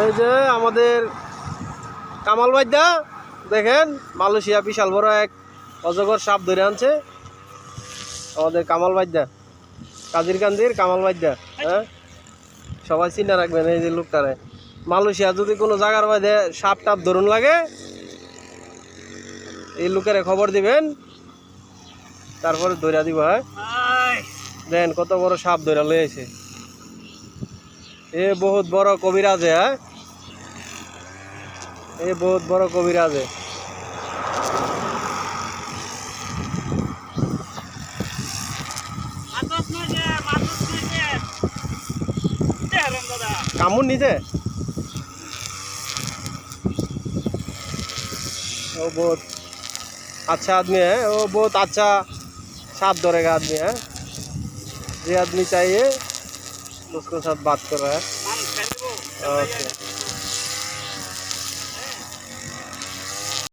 এই যে আমাদের কামাল ভাইদা দেখেন মালয়েশিয়া বিশাল বড় এক অজগর সাপ ধরে আনছে আমাদের কামাল ভাইদা, কাজিরকান্দির কামাল ভাইদা। হ্যাঁ, সবাই চিন্তা রাখবেন এই যে লোকটারে। মালয়েশিয়া যদি কোনো জায়গার মধ্যে সাপ টাপ ধরুন লাগে এই লোকের খবর দিবেন, তারপরে ধরে দিব। হ্যাঁ, দেখেন কত বড় সাপ ধরে লয়েছে। এ বহুত বড় কবিরাজ। হ্যাঁ, এ বহুত বড় কবিরাজ। কামড় নিছে। वो बहुत अच्छा आदमी है, वो बहुत अच्छा सांप धरेगा आदमी है। ये आदमी चाहिए उसके साथ बात कर रहा है। ओके।